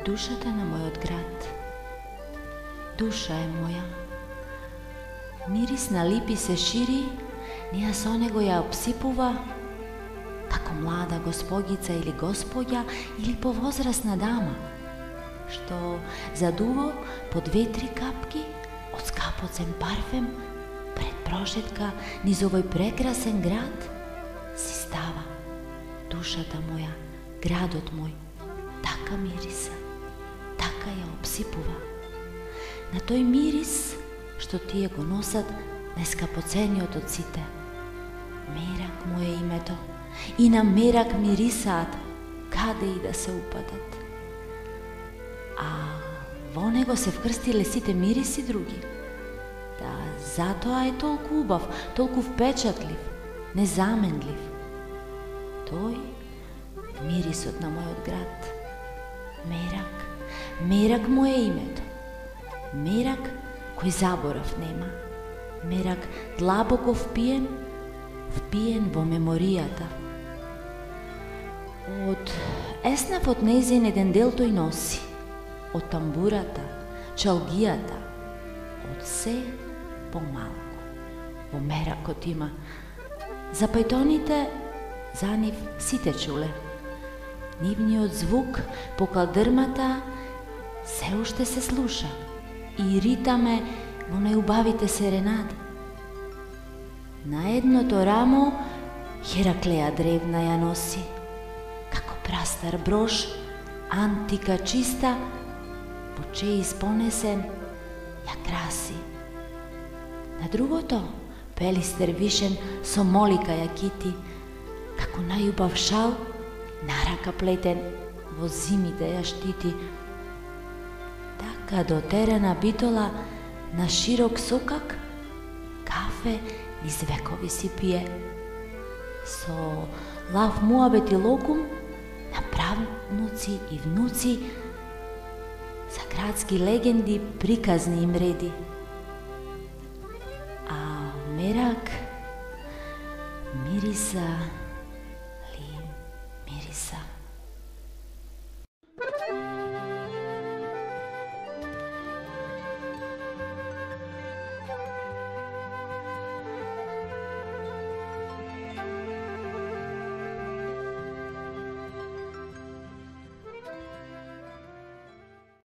Душата на мојот град. Душа е моја. Мирис на липи се шири, неа со него ја обсипува, како млада госпогица или господја или повозрасна дама, што задуво по 2-3 капки од скапоцен парфем пред прошетка низ овој прекрасен град си става. Душата моја, градот мој, така мириса, така ја обсипува. На тој мирис што тие го носат најскапоцениот од сите. Мерак му е името и на мерак мирисаат каде и да се упадат. А во него се вкрстиле сите мириси други. Да, затоа е толку убав, толку впечатлив, незаменлив. Тој мирисот на мојот град. Мерак, мерак му е името. Мерак кој заборав нема. Мерак длабоко впиен во меморијата. Од еснав од нејзин еден дел тој носи. Од тамбурата, чалгијата, од се помалку. Во меракот има. За пајтоните за нив сите чуле. Нивниот звук по калдрмата се уште се слуша и ритаме во најубавите серенади. На едното рамо Хераклеја древна ја носи, како прастар брош, антика чиста, во чеј испонесен ја краси. На другото пелистер вишен со молика ја кити, како најубав шал, нарака плетен, во зимите ја штити. Така дотерана битола на широк сокак, кафе низ векови си пие. Со лав муабет и локум на правнуци и внуци, за градски легенди приказни им реди. А мерак мириса ли мириса.